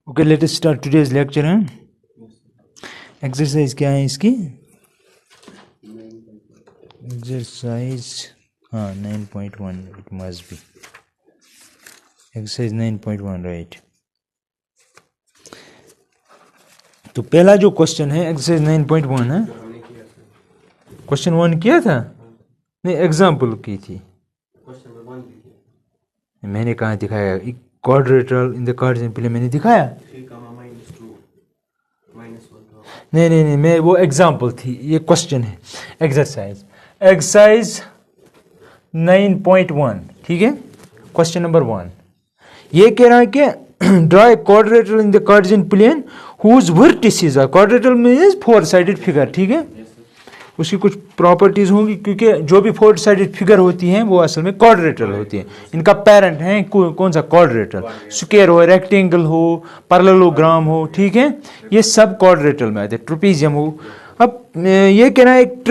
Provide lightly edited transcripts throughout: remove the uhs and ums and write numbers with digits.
Okay, let us start today's lecture. है exercise क्या है इसकी? Exercise 9.1 it must be exercise 9.1 right. तो पहला जो क्वेश्चन है एक्सरसाइज 9.1 है। क्वेश्चन 1 किया था? नहीं, एग्जाम्पल की थी। मैंने कहाँ दिखाया? Quadrilateral in the Cartesian plane मैंने दिखाया? नहीं, मैं वो एग्जाम्पल थी, ये क्वेश्चन है। एक्सरसाइज 9.1, ठीक है। क्वेश्चन नंबर 1 ये कह रहा है कि draw a quadrilateral in the Cartesian plane whose vertices are, quadrilateral means four sided figure, ठीक है। उसकी कुछ प्रॉपर्टीज होंगी, क्योंकि जो भी फोर साइडेड फिगर होती हैं वो असल में क्वाड्रेटर होती हैं। इनका पेरेंट है कौन सा? क्वाड्रेटर। स्क्वायर हो, रेक्टेंगल हो, पैरेललोग्राम हो, ठीक है, ये सब क्वाड्रेटर में आते हैं। ट्रेपेजियम हो। अब ये कहना है एक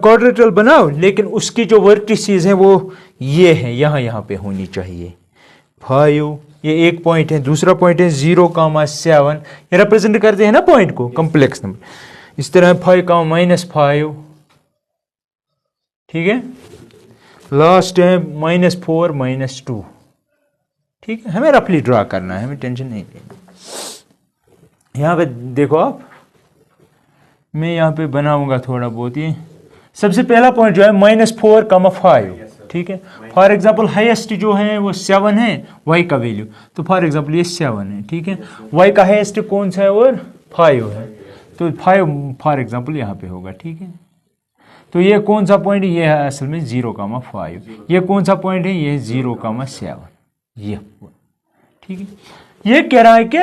क्वाड्रेटर बनाओ, लेकिन उसकी जो वर्टिसेस हैं वो ये हैं, यहाँ पे होनी चाहिए 5। ये एक पॉइंट है। दूसरा पॉइंट है 0,7। ये रिप्रेजेंट करते हैं ना पॉइंट को, कम्प्लेक्स नंबर। इस तरह 5,-5, ठीक है। लास्ट है -4, -2, ठीक है। हमें रफली ड्रा करना है, हमें टेंशन नहीं लेनी। यहाँ पे देखो आप, मैं यहाँ पे बनाऊंगा थोड़ा बहुत। ये सबसे पहला पॉइंट जो है -4,5, ठीक है। फॉर एग्जाम्पल हाईएस्ट जो है वो 7 है, y का वैल्यू। तो फॉर एग्जाम्पल ये 7 है, ठीक है। y का हाईएस्ट कौन सा है? और 5 है। तो 5 फॉर एग्जाम्पल यहाँ पे होगा, ठीक है। तो ये कौन सा पॉइंट? ये है असल में 0,5। ये कौन सा पॉइंट है? ये 0,7, ये, ठीक है। ये कह रहा है कि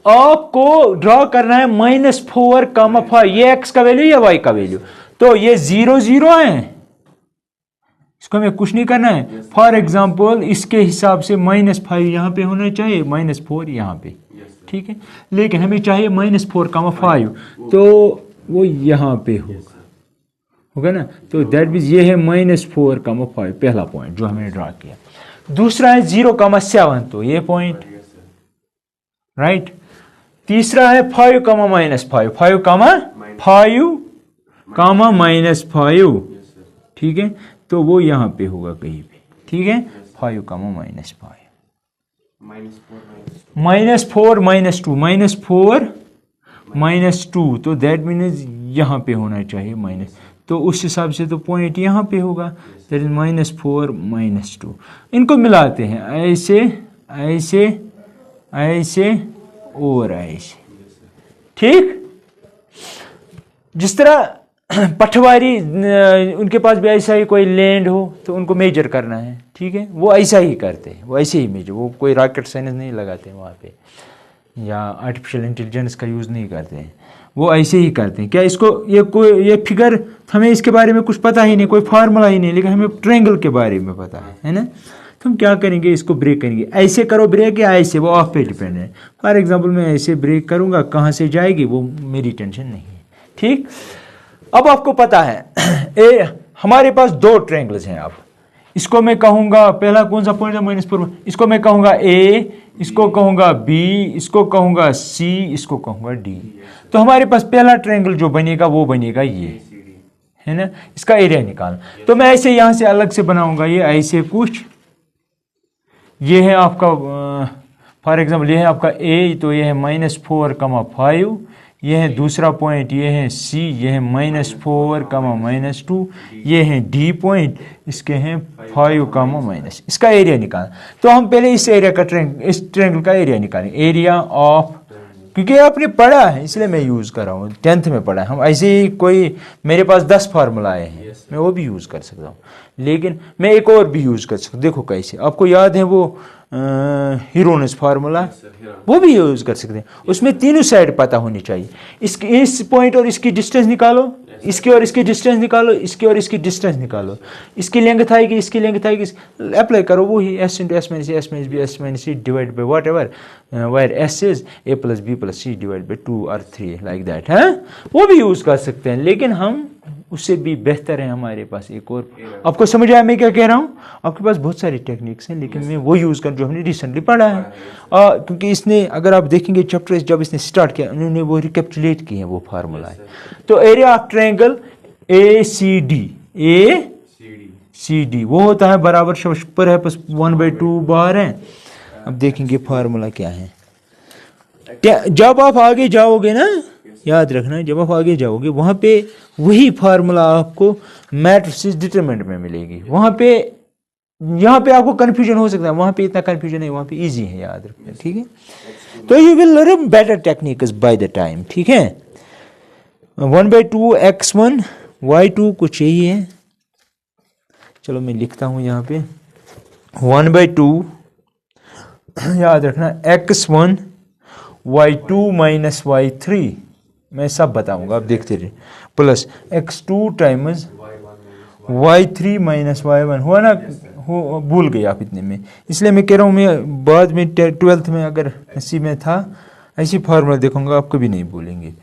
आपको ड्रॉ करना है -4,5। ये x का वैल्यू या y का वैल्यू? तो ये 0, 0 है, इसको हमें कुछ नहीं करना है। फॉर एग्जाम्पल इसके हिसाब से -5 यहाँ पे होना चाहिए, -4 यहाँ पे, ठीक है। लेकिन हमें चाहिए -4,5, तो वो यहाँ पे होगा ना। तो दैट मीन्स ये है -4,5, पहला पॉइंट जो हमने ड्रा किया। दूसरा है 0,7, तो ये पॉइंट, राइट। तीसरा है 5,-5, 5,-5, ठीक है। तो वो यहाँ पे होगा कहीं पे, ठीक है। 5,-5, -4, -2, तो दैट मीन्स यहाँ पे होना चाहिए माइनस। तो उस हिसाब से तो पॉइंट यहाँ पे होगा, दैट इज -4, -2। इनको मिलाते हैं, ऐसे ऐसे ऐसे और ऐसे, ठीक। जिस तरह पटवारी, उनके पास भी ऐसा ही कोई लैंड हो तो उनको मेजर करना है, ठीक है। वो ऐसा ही करते हैं, वो ऐसे ही मेजर, वो कोई रॉकेट साइंस नहीं लगाते हैं वहाँ पे, या आर्टिफिशियल इंटेलिजेंस का यूज़ नहीं करते हैं, वो ऐसे ही करते हैं। क्या इसको ये फिगर, हमें इसके बारे में कुछ पता ही नहीं, कोई फार्मूला ही नहीं, लेकिन हमें ट्रायंगल के बारे में पता है ना। तो हम क्या करेंगे, इसको ब्रेक करेंगे। ऐसे करो ब्रेक या ऐसे, वो आप पे डिपेंड है। फॉर एग्जाम्पल मैं ऐसे ब्रेक करूँगा, कहाँ से जाएगी वो मेरी टेंशन नहीं है, ठीक। अब आपको पता है हमारे पास 2 ट्रायंगल्स हैं। अब इसको मैं कहूँगा, पहला कौन सा पॉइंट है? -4। इसको मैं कहूँगा A, इसको कहूँगा B, इसको कहूँगा C, इसको कहूँगा D। तो हमारे पास पहला ट्रायंगल जो बनेगा वो बनेगा ये, है ना। इसका एरिया निकालना। तो मैं ऐसे यहाँ से अलग से बनाऊँगा, ये ऐसे कुछ, ये है आपका फॉर एग्जाम्पल ये है आपका A, तो ये है -4,5। ये है दूसरा पॉइंट, ये है C, ये है -4, -2। ये है D पॉइंट, इसके हैं 5, इसका एरिया निकालना। तो हम पहले इस एरिया का इस ट्रायंगल का एरिया निकालें। एरिया ऑफ, क्योंकि आपने पढ़ा है इसलिए मैं यूज़ कर रहा हूँ, 10th में पढ़ा है। हम ऐसे ही कोई, मेरे पास 10 फार्मूला आए हैं, मैं वो भी यूज़ कर सकता हूँ, लेकिन मैं एक और भी यूज़ कर सकता हूँ। देखो कैसे, आपको याद है वो हीरोनस फार्मूला, वो भी यूज़ कर सकते हैं। उसमें तीनों साइड पता होनी चाहिए। इस पॉइंट और इसकी डिस्टेंस निकालो, इसकी और इसकी डिस्टेंस निकालो, इसकी और इसकी डिस्टेंस निकालो, इसकी लेंथ आएगी, इसकी लेंथ आएगी, अप्लाई करो वो ही S × S - A, S - B, S - C divide by whatever, where S is A + B + C divide by 2 और 3, लाइक दैट है। वो भी यूज़ कर सकते हैं, लेकिन हम उससे भी बेहतर है हमारे पास एक और। आपको समझ आया मैं क्या कह रहा हूँ? आपके पास बहुत सारी टेक्निक्स हैं, लेकिन मैं वो यूज़ कर जो हमने रिसेंटली पढ़ा है। क्योंकि इसने, अगर आप देखेंगे चैप्टर जब इसने स्टार्ट किया, उन्होंने वो रिकेप्चुलेट किए हैं वो फार्मूला है। तो एरिया ऑफ ट्रायंगल ACD वो होता है बराबर पर है 1/2 बाहर है। अब देखेंगे फार्मूला क्या है। जब आप आगे जाओगे ना, याद रखना, जब आप आगे जाओगे वहाँ पे वही फार्मूला आपको मैट्रिसेस डिटरमिनेंट में मिलेगी। वहाँ पे, यहाँ पे आपको कंफ्यूजन हो सकता है, वहाँ पे इतना कंफ्यूजन है, वहाँ पे इजी है, याद रखना, ठीक है। तो you will learn better techniques by the time, ठीक है। 1/2 x1 y2 कुछ यही है। चलो मैं लिखता हूँ यहाँ पे 1/2, याद रखना x1 y2 माइनस y3, मैं सब बताऊंगा, आप देखते रहिए, plus x2 times y3 minus y1। हुआ ना, हो भूल गए आप इतने में, इसलिए मैं कह रहा हूँ, मैं बाद में 12th में अगर इसी में था ऐसी फार्मूला देखूंगा, आप कभी नहीं भूलेंगे।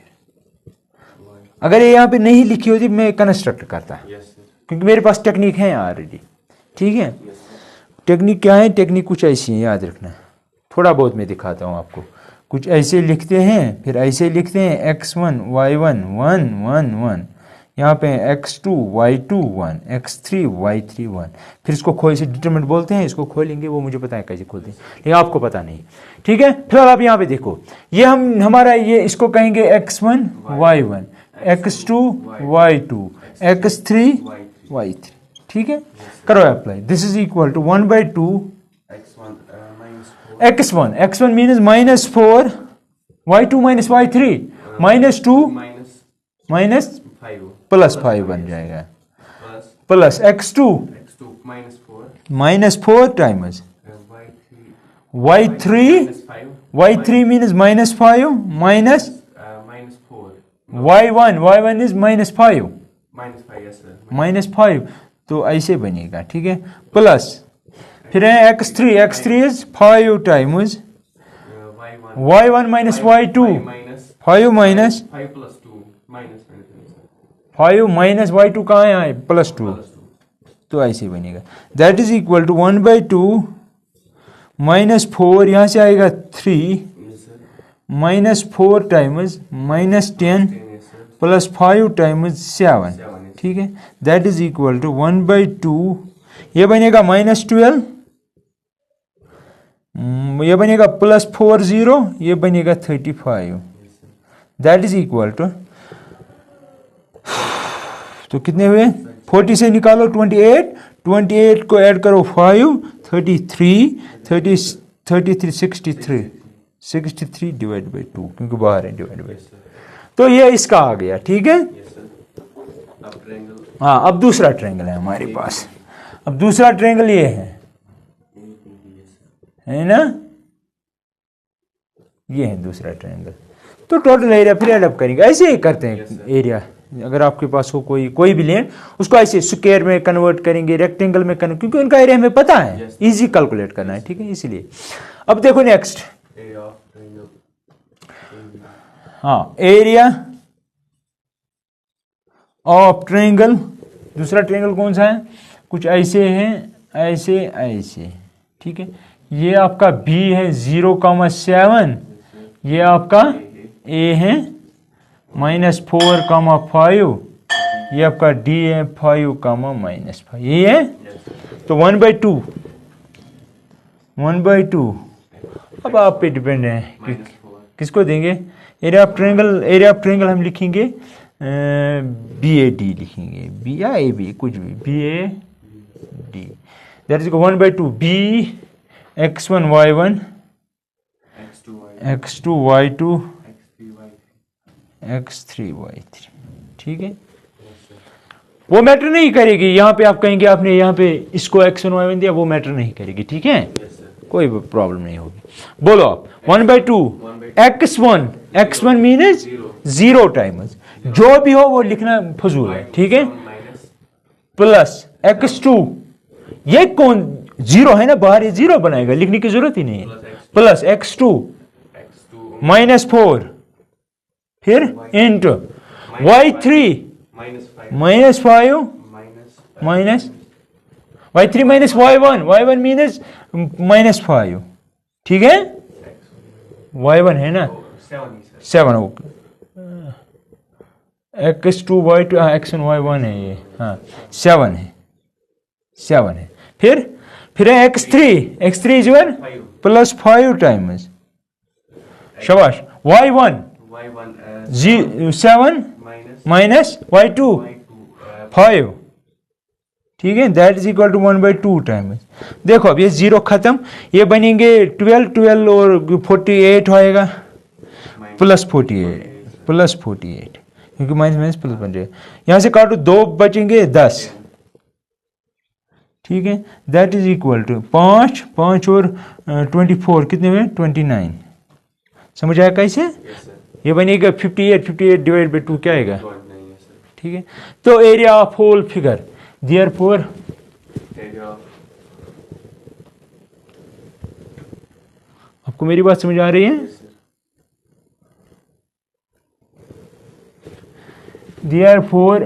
अगर ये यहाँ पे नहीं लिखी होती मैं कंस्ट्रक्ट करता, क्योंकि मेरे पास टेक्निक है ऑलरेडी, ठीक है। टेक्निक क्या है? टेक्निक कुछ ऐसी है, याद रखना। थोड़ा बहुत मैं दिखाता हूँ आपको। कुछ ऐसे लिखते हैं, फिर ऐसे लिखते हैं x1 y1 1 1 1, यहाँ पे x2 y2 1, x3 y3 1। फिर इसको खोल से डिटरमिनेंट बोलते हैं, इसको खोलेंगे, वो मुझे पता है कैसे खोलते हैं, लेकिन आपको पता नहीं, ठीक है। फिलहाल आप यहाँ पे देखो, ये हमारा ये इसको कहेंगे x1 y1, x2 y2, x3 y3, ठीक है। करो apply. This is equal to 1/2 x1 means -4, y2 minus y3 -2 minus plus 5 बन जाएगा, plus x2 -4 times y3 means -5 minus y1 is -5 -5, तो ऐसे बनेगा, ठीक है। प्लस फिर है x3 is 5 times y1 minus y2, 5 minus 5 minus y2 कहाँ है? +2, तो ऐसे बनेगा। दैट इज इक्वल टू 1/2 -4, यहाँ से आएगा 3 -4 टाइम्स -10 प्लस 5 टाइम्स 7, ठीक है। दैट इज इक्वल टू 1/2, ये बनेगा -12, ये बनेगा +40, ये बनेगा 35। दैट इज इक्वल टू, तो कितने हुए? 40 से निकालो 28 को ऐड करो 5, 33 63 डिवाइड बाई 2, क्योंकि बाहर है डिवाइड बाई, तो ये इसका आ गया, ठीक है। हाँ, अब दूसरा ट्रायंगल है हमारे पास। अब दूसरा ट्रायंगल ये है ना, ये है दूसरा ट्रायंगल। तो टोटल एरिया फिर एड अप करेंगे, ऐसे ही करते हैं एरिया। अगर आपके पास हो कोई भी लें, उसको ऐसे स्क्वायर में कन्वर्ट करेंगे, रेक्टेंगल में कन्वर्ट, क्योंकि उनका एरिया हमें पता है, इजी कैलकुलेट करना है, ठीक है, इसलिए। अब देखो नेक्स्ट, हाँ, एरिया ऑफ ट्रायंगल। दूसरा ट्रायंगल कौन सा है? कुछ ऐसे हैं, ऐसे, ठीक है। ये आपका B है 0,7, ये आपका A है -4,5, ये आपका D है 5,-5, ये है। तो 1/2 अब आप पे डिपेंड है कि किसको देंगे। एरिया ऑफ ट्रायंगल हम लिखेंगे BAD लिखेंगे, B या AB, कुछ भी, BAD। That is 1/2 B x1 y1, x2 y2, x3 y3, ठीक है। वो मैटर नहीं करेगी, यहाँ पे आप कहेंगे आपने यहाँ पे इसको x1 y1 दिया, वो मैटर नहीं करेगी, ठीक है, कोई प्रॉब्लम नहीं होगी। बोलो आप 1/2 x1 मीन्स 0 टाइम्स, जो भी हो वो लिखना फजूल है, ठीक है, प्लस x2, ये कौन 0 है ना, बाहर ये 0 बनाएगा, लिखने की जरूरत ही नहीं है, प्लस x2 -4, फिर into y3 -5 minus y3 minus y1 मीनस -5, ठीक है, y1 है ना 7 okay, x2 y2 x1 y1 है ये, हाँ 7 है, फिर है x3 इज वन +5 टाइम्स, शाबाश, y1 7 माइनस y2 5, ठीक है, that is equal to 1/2 times. देखो अब ये 0 खत्म, ये बनेंगे 12 और 48 होएगा +48 क्योंकि माइनस प्लस बन जाएगा, यहाँ से काटो 2 बचेंगे 10, ठीक है, दैट इज इक्वल टू 5 और 24 कितने हुए 29, समझ आया कैसे? ये बनेगा 58 डिवाइड बाई 2 क्या आएगा, ठीक है, तो area of whole figure, therefore आपको मेरी बात समझ आ रही है? देयरफॉर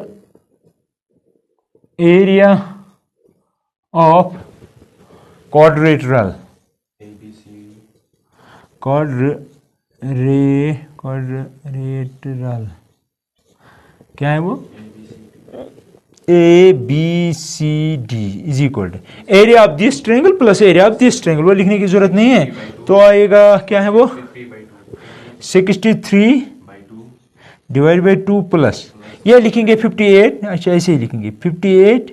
एरिया ऑफ क्वाड्रिलेटरल क्या है वो, ABCD is equal to area of this triangle plus area of this triangle, वो लिखने की जरूरत नहीं है, तो आएगा क्या है वो 63 डिवाइड बाई 2 प्लस ये लिखेंगे 58, अच्छा ऐसे ही लिखेंगे 58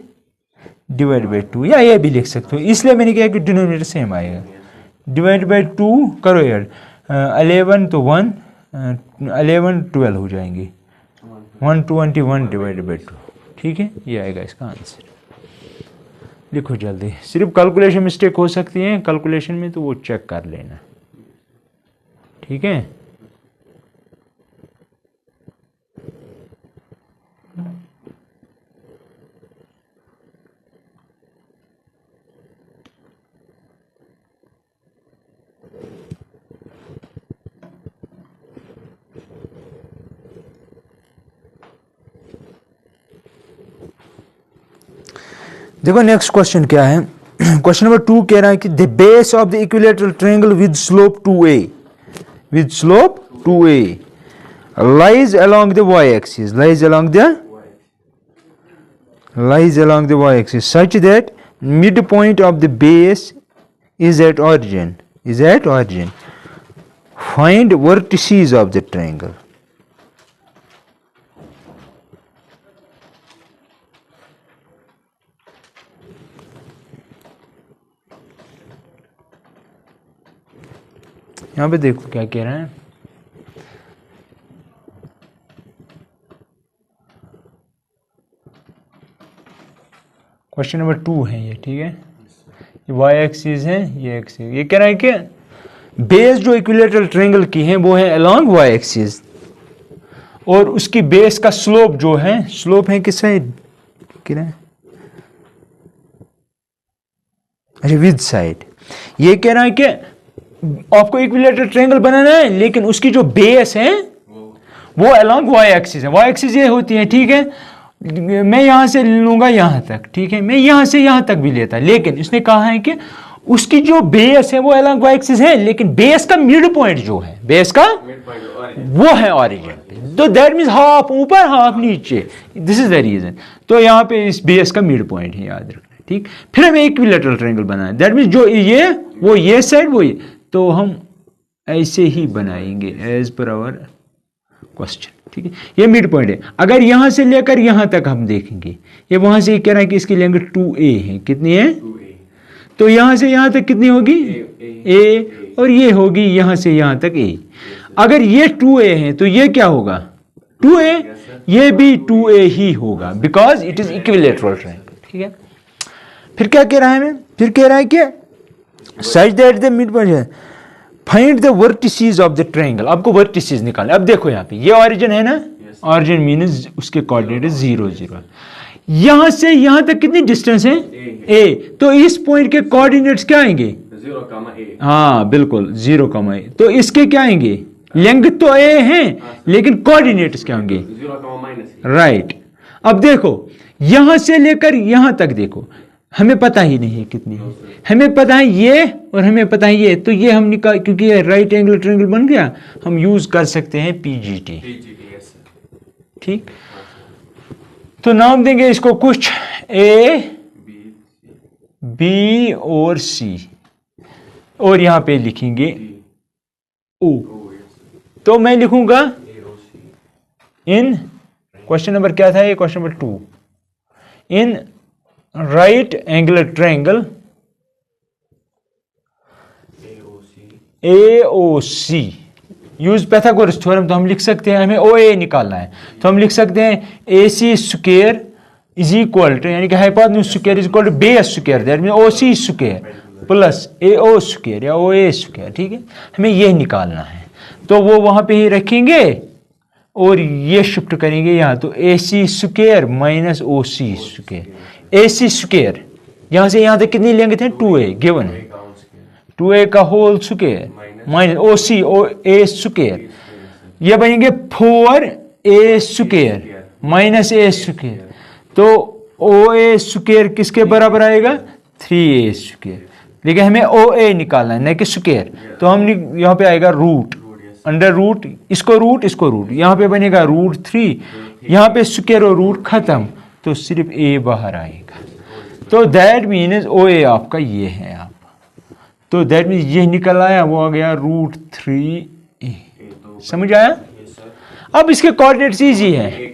डिवाइड बाई 2, या ये भी लिख सकते हो, इसलिए मैंने कहा कि डिनोमिनेटर सेम आएगा, डिवाइड बाई 2 करो यार, 11 तो 1 11 12 हो जाएंगे, 121 डिवाइड बाई 2, ठीक है, ये आएगा इसका आंसर। लिखो जल्दी, सिर्फ कैलकुलेशन मिस्टेक हो सकती है, कैलकुलेशन में तो वो चेक कर लेना, ठीक है। देखो नेक्स्ट क्वेश्चन क्या है, क्वेश्चन नंबर 2 कह रहा है कि the base of the equilateral triangle with slope 2a lies along the y-axis, lies along the y-axis such that midpoint of the base is at origin, find vertices of the triangle। यहाँ पे देखो क्या कह रहा है, question number 2 है ये, ठीक है, ये y एक्सिस है, ये एक्सिस, ये कह रहा है कि बेस जो इक्विलेटरल ट्रायंगल की है वो है अलोंग y एक्सिस, और उसकी बेस का स्लोप जो है, स्लोप है किस साइड कह रहा है, अच्छा विद साइड, ये कह रहा है कि आपको इक्विलेटरल ट्रायंगल बनाना है, लेकिन उसकी जो बेस है वो अलोंग y एक्सिस है, y एक्सिस ये होती है, ठीक है, मैं यहां से लूंगा यहां तक, ठीक है, मैं यहां से यहां तक भी लेता, लेकिन इसने कहा है कि उसकी जो बेस है वो अलोंग y एक्सिस है, लेकिन बेस का मिड पॉइंट जो है, बेस का वो है ऑरिजिन, तो दैट मींस हाफ ऊपर हाफ नीचे, दिस इज द रीजन, तो यहां पे इस बेस का मिड पॉइंट है, याद रखना, ठीक। फिर हमें इक्विलेटरल ट्रायंगल बनाना है, दैट मींस जो ये वो ये साइड वो ये, तो हम ऐसे ही बनाएंगे एज पर आवर क्वेश्चन, ठीक है, ये मिड पॉइंट है, अगर यहां से लेकर यहां तक हम देखेंगे, ये वहां से कह रहा है कि इसकी लेंथ 2a है, कितनी है 2a, तो यहां से यहां तक कितनी होगी a, और ये होगी यहां से यहां तक a, अगर ये 2a है तो ये क्या होगा 2a, ये भी 2a ही होगा, because it is equilateral triangle, ठीक है। फिर क्या कह रहा है हमें, फिर कह रहा है कि such that the midpoint है, find the vertices of the triangle, आपको vertices निकालना। अब देखो यहाँ पे ये origin है ना, origin मीन्स उसके कोऑर्डिनेट 0 0, यहां से यहां तक कितनी डिस्टेंस है a, तो इस पॉइंट के कोऑर्डिनेट्स क्या आएंगे 0, हाँ बिल्कुल 0, a, तो इसके क्या आएंगे, लेंथ तो a है लेकिन कोऑर्डिनेट्स क्या होंगे 0, राइट। अब देखो यहां से लेकर यहां तक देखो, हमें पता ही नहीं है कितनी है, हमें पता है ये और हमें पता है ये, तो ये हम निकाल, क्योंकि ये राइट एंगल ट्रायंगल बन गया, हम यूज कर सकते हैं पीजीटी। ठीक, तो नाम देंगे इसको कुछ ए बी और सी, और यहां पे लिखेंगे ओ। तो मैं लिखूंगा इन क्वेश्चन नंबर क्या था ये, question number 2, in right angular triangle AOC use Pythagoras theorem, तो हम लिख सकते हैं, हमें OA निकालना है, तो हम लिख सकते हैं AC square is equal to, यानी कि hypotenuse square is equal to base square, that mean OC square plus AO square या OA स्क्वायर। ठीक है, हमें यह निकालना है, तो वो वहां पे ही रखेंगे और ये शिफ्ट करेंगे यहाँ, तो AC square minus OC square, AC square यहां से यहां तक कितनी लेंगे थे, 2A गिवन है, 2A का whole square minus OC A square, ये बनेंगे 4A square minus A square, तो OA स्क्वायर किसके बराबर आएगा, 3A स्क्वायर, लेकिन हमें OA निकालना है न कि स्क्वायर, तो हम यहाँ पे आएगा रूट, अंडर रूट, इसको रूट, यहाँ पे बनेगा √3, यहाँ पे स्क्वायर और रूट खत्म, तो सिर्फ A बाहर आएगा, तो दैट मीन्स OA आपका ये है आप, तो दैट मीन्स ये निकल आया, वो आ गया √3A। समझ आया? अब इसके कोऑर्डिनेट्स इजी है,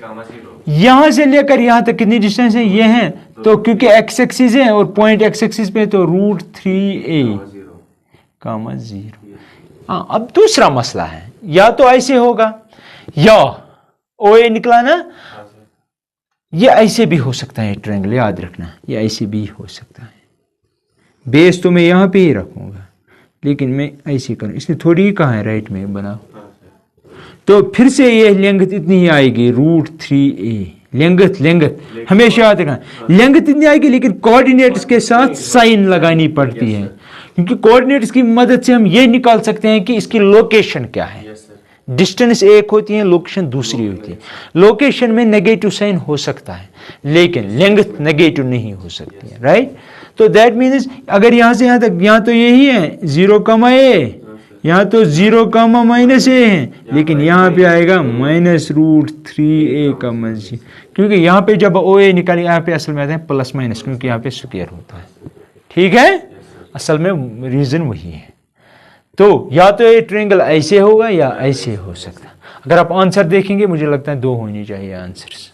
यहां से लेकर यहां तक कितनी डिस्टेंस है, ये है, तो क्योंकि एक्स एक्सिस है और पॉइंट एक्स एक्सिस पे, तो √3A, 0। हाँ, अब दूसरा मसला है, या तो ऐसे होगा या OA निकला ना, ये ऐसे भी हो सकता है ट्रायंगल, याद रखना ये ऐसे भी हो सकता है, बेस तो मैं यहां पे ही रखूंगा, लेकिन मैं ऐसे करूं, इसने थोड़ी ही कहा है राइट में बना, तो फिर से ये लेंथ इतनी ही आएगी √3A, लेंथ हमेशा याद रखना, लेंथ इतनी आएगी, लेकिन कोऑर्डिनेट्स के साथ साइन लगानी पड़ती है, क्योंकि कोऑर्डिनेट्स की मदद से हम ये निकाल सकते हैं कि इसकी लोकेशन क्या है। डिस्टेंस एक होती है, लोकेशन दूसरी होती है, लोकेशन में नेगेटिव साइन हो सकता है, लेकिन लेंथ नेगेटिव नहीं हो सकती है, राइट। तो दैट मीन्स अगर यहां से यहां तक, यहां तो यही है 0, यहाँ तो 0, -A है, लेकिन यहाँ पे आएगा -√3A, क्योंकि यहाँ पे जब OA निकाले, यहाँ पे असल में आते हैं प्लस माइनस, क्योंकि यहाँ पे स्क्वायर होता है। ठीक है, असल में रीजन वही है। तो या तो ये ट्रायंगल ऐसे होगा या ऐसे हो सकता है। अगर आप आंसर देखेंगे, मुझे लगता है 2 होनी चाहिए आंसर्स।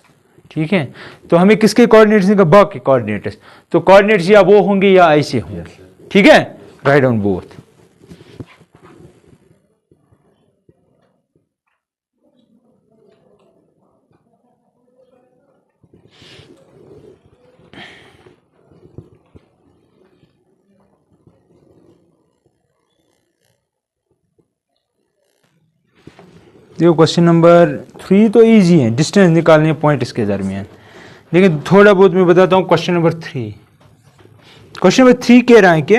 ठीक है, तो हमें किसके कोऑर्डिनेट्स देंगे, बाकी कोऑर्डिनेट्स, तो कोऑर्डिनेट्स या वो होंगे या ऐसे होंगे। ठीक है, राइट ऑन बोथ। देखो क्वेश्चन नंबर 3 तो इजी है, डिस्टेंस निकालनी है पॉइंट इसके दरमियान, लेकिन थोड़ा बहुत मैं बताता हूँ। क्वेश्चन नंबर 3 कह रहा है कि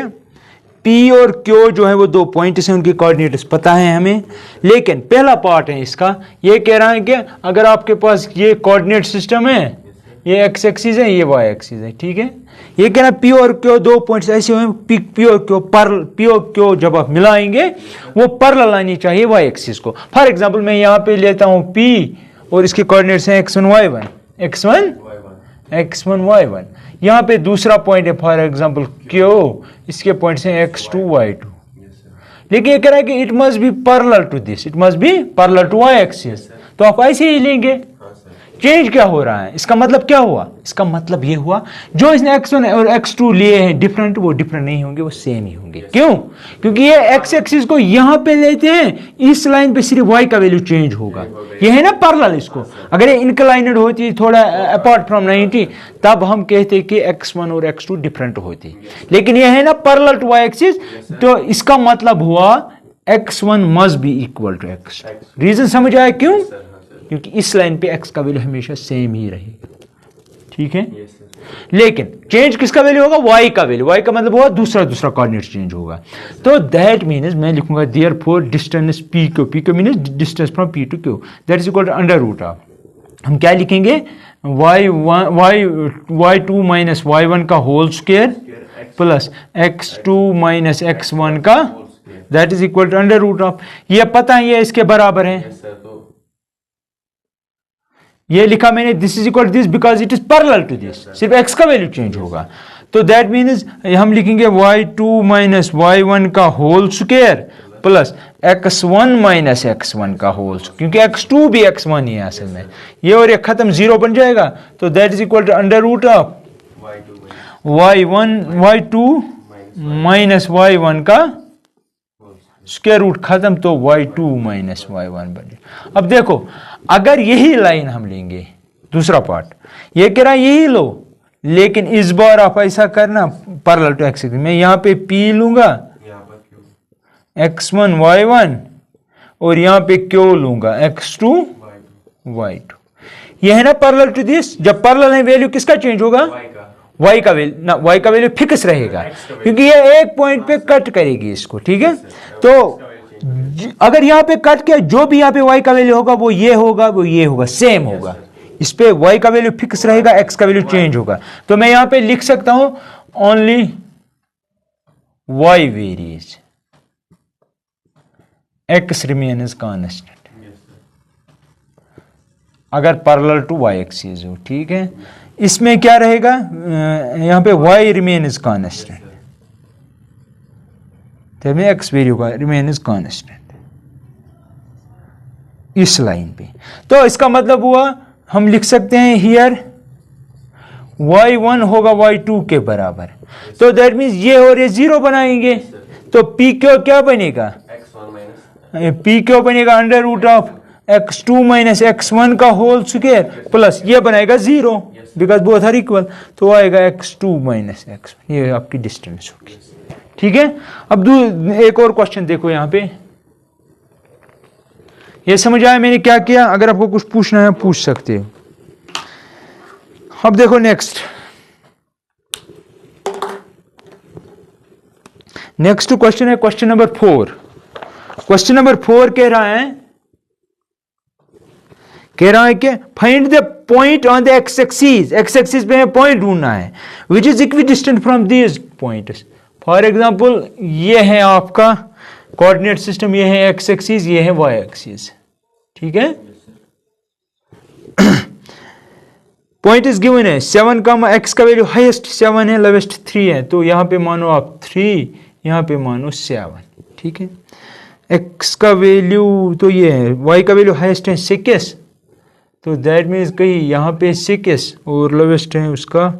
P और Q जो है वो 2 पॉइंट्स हैं, उनके कोऑर्डिनेट्स पता है हमें, लेकिन पहला पार्ट है इसका, ये कह रहा है कि अगर आपके पास ये कोऑर्डिनेट सिस्टम है, ये एक्स एक्सिस है, ये वाई एक्सिस है। ठीक है, ये कह रहा है P और Q 2 पॉइंट्स ऐसे हुए, P और Q जब आप मिलाएंगे वो पैरेलल आनी चाहिए वाई एक्सिस को। फॉर एग्जांपल मैं यहाँ पे लेता हूँ P और इसके कोऑर्डिनेट्स हैं x1 y1, यहाँ पे दूसरा पॉइंट है फॉर एग्जांपल Q, इसके पॉइंट्स हैं x2 y2, लेकिन ये कह रहा है कि it must be parallel to this, it must be parallel to Y axis, तो आप ऐसे ही लेंगे। चेंज क्या हो रहा है, इसका मतलब क्या हुआ, इसका मतलब ये हुआ जो इसने x1 और x2 लिए हैं डिफरेंट, वो डिफरेंट नहीं होंगे, वो सेम ही होंगे। क्यों? क्योंकि ये x एक्सिस को यहां पे लेते हैं, इस लाइन पे सिर्फ y का वैल्यू चेंज होगा, ये है ना पैरेलल। इसको अगर ये इंक्लाइनेड होती थोड़ा अपार्ट फ्रॉम 90, तब हम कहते कि x1 और x2 डिफरेंट होती, लेकिन ये है ना पैरेलल टू y एक्सिस, तो इसका मतलब हुआ x1 must be equal to x2। Reason समझ आया क्यों? क्योंकि इस लाइन पे x का वैल्यू हमेशा सेम ही रहेगा। ठीक है, लेकिन चेंज किसका वैल्यू होगा, y का वैल्यू, y का मतलब होगा दूसरा कोऑर्डिनेट चेंज होगा। तो दैट मीन्स मैं लिखूंगा therefore distance p means distance from p to q, that is equal to under root of, हम क्या लिखेंगे, y2 माइनस y1 का whole square plus x2 minus x1 का, that is equal to under root of, ये पता है ये इसके बराबर है। ये लिखा मैंने this is equal to this because it is parallel to this, सिर्फ x का वैल्यू चेंज होगा। तो दैट मीन्स हम लिखेंगे y2 माइनस y1 का whole square plus x1 minus x1 का होल, क्योंकि x2 भी x1 ही है असल में, ये और ये खत्म, जीरो बन जाएगा। तो that is equal to under root of y2 minus y1 का स्क्वायर रूट खत्म, तो y2 माइनस y1 बन जाए। अब देखो अगर यही लाइन हम लेंगे, दूसरा पार्ट ये कह रहा है यही लो, लेकिन इस बार आप ऐसा करना पैरेलल टू एक्स, मैं यहां पे p लूंगा x1 y1 और यहां पे q लूंगा x2 y2, ये है ना पैरेलल टू दिस। जब पैरेलल है वैल्यू किसका चेंज होगा, y का वैल्यू ना, y का वैल्यू फिक्स रहेगा क्योंकि ये एक पॉइंट पे कट करेगी इसको, ठीक है। तो अगर यहां पे कट किया, जो भी यहां पे y का वैल्यू होगा वो ये होगा, वो ये होगा, सेम होगा, इस पे y का वैल्यू फिक्स रहेगा, x का वैल्यू चेंज होगा। तो मैं यहां पे लिख सकता हूं only y varies, x remains constant अगर पैरेलल टू y एक्सिस हो, ठीक है। इसमें क्या रहेगा, यहां पे y रिमेन्स कांस्टेंट, तब x वैल्यू का रिमेन्स कांस्टेंट इस लाइन पे। तो इसका मतलब हुआ हम लिख सकते हैं हियर y1 होगा y2 के बराबर, तो दैट मीन्स ये और ये जीरो बनाएंगे, तो p क्यों क्या बनेगा, p क्यों बनेगा under root of x2 minus x1 का होल स्क्वायर प्लस ये बनाएगा zero because both are equal, तो आएगा x2 माइनस x1, ये आपकी डिस्टेंस होगी, ठीक है। अब एक और क्वेश्चन देखो यहां पे, ये समझ आया मैंने क्या किया, अगर आपको कुछ पूछना है पूछ सकते हो। अब देखो नेक्स्ट क्वेश्चन है क्वेश्चन नंबर 4। क्वेश्चन नंबर 4 कह रहा है कि find the point on the x axis पे पॉइंट ढूंढना है which is equidistant from this points. For example ये है आपका कोऑर्डिनेट सिस्टम, ये है एक्स एक्सिस, ये है वाई एक्सिस, ठीक है। पॉइंट इज गिवन है 7 का, एक्स का वैल्यू हाईएस्ट 7 है, लोवेस्ट 3 है, तो यहां पे मानो आप 3, यहां पे मानो 7, ठीक है। एक्स का वैल्यू तो ये है, वाई का वैल्यू हाईएस्ट है 6, तो दैट मीन्स कहीं यहाँ पे 6 और लोवेस्ट है उसका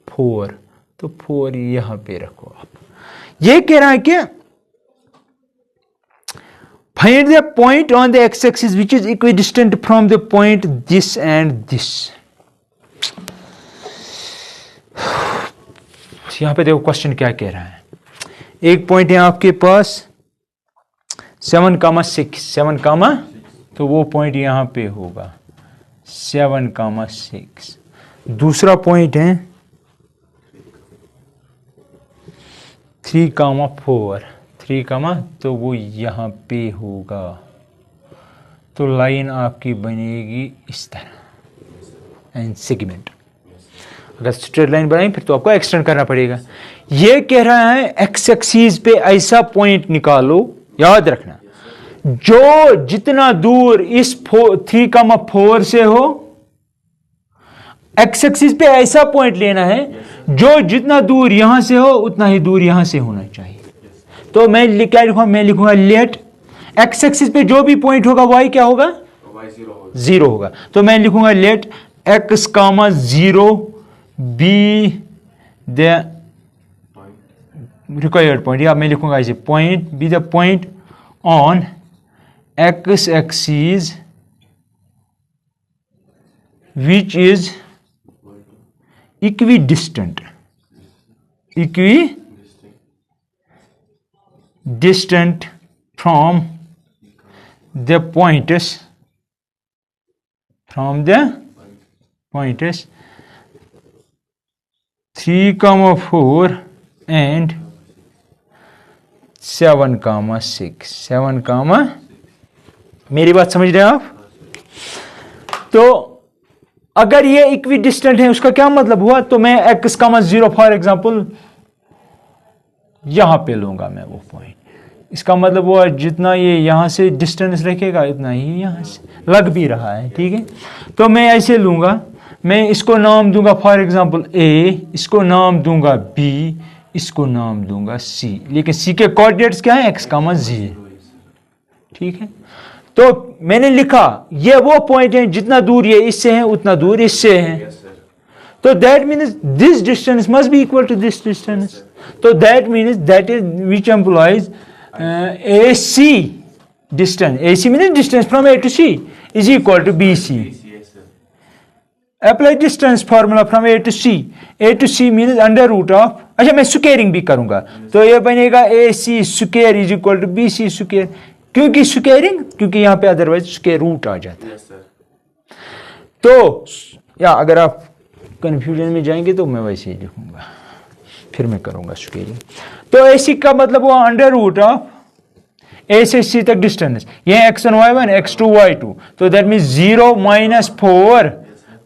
4, तो 4 यहाँ पे रखो आप। ये कह रहा है कि find the point on the x axis which is equidistant from the point this and this. यहां पे देखो क्वेश्चन क्या कह रहा है, एक पॉइंट है आपके पास 7,6, तो वो पॉइंट यहां पे होगा 7,6। दूसरा पॉइंट है 3,4, तो वो यहां पे होगा, तो लाइन आपकी बनेगी इस तरह एंड सेगमेंट। अगर स्ट्रेट लाइन बनाई फिर तो आपको एक्सटेंड करना पड़ेगा। ये कह रहा है एक्स एक्सिस पे ऐसा पॉइंट निकालो, याद रखना, जो जितना दूर इस 3,4 से हो, एक्स एक्सिस पे ऐसा पॉइंट लेना है जो जितना दूर यहां से हो उतना ही दूर यहां से होना चाहिए। तो मैं क्या लिखूंगा, मैं लिखूंगा लेट एक्स एक्सिस पे जो भी पॉइंट होगा वाई क्या होगा, 0 होगा। तो मैं लिखूंगा let x, 0 be the required point, या मैं लिखूंगा ऐसे point be the point on X axis which is equidistant from the points 3,4 and 7,6। मेरी बात समझ रहे हैं आप? तो अगर ये इक्वी डिस्टेंट है उसका क्या मतलब हुआ, तो मैं x, 0 फॉर एग्जाम्पल यहां पे लूंगा मैं वो पॉइंट, इसका मतलब वो जितना ये यहां से डिस्टेंस रखेगा इतना ही यहां से लग भी रहा है, ठीक है। तो मैं ऐसे लूंगा, मैं इसको नाम दूंगा फॉर एग्जांपल a, इसको नाम दूंगा b, इसको नाम दूंगा c, लेकिन c के कोऑर्डिनेट्स क्या है, x, 0, ठीक है। तो मैंने लिखा ये वो पॉइंट है जितना दूर ये इससे है उतना दूर इससे है, तो that means this distance must be equal to this distance, तो that means that is which employs AC distance, AC means distance from A to C is equal to BC. Apply distance formula from A to C. A to C means under root of, अच्छा मैं squaring भी करूंगा, तो ये बनेगा AC square is equal to BC square, क्योंकि squaring, क्योंकि यहाँ पे अदरवाइज स्क्वेयर रूट आ जाता है। तो या अगर आप कंफ्यूजन में जाएंगे तो मैं वैसे ही लिखूंगा, फिर मैं करूंगा स्क्वेयरिंग। तो AC का मतलब वो अंडर रूट ऑफ A से C तक डिस्टेंस, ये x1 y1 x2 y2, तो दैट मीन 0 माइनस 4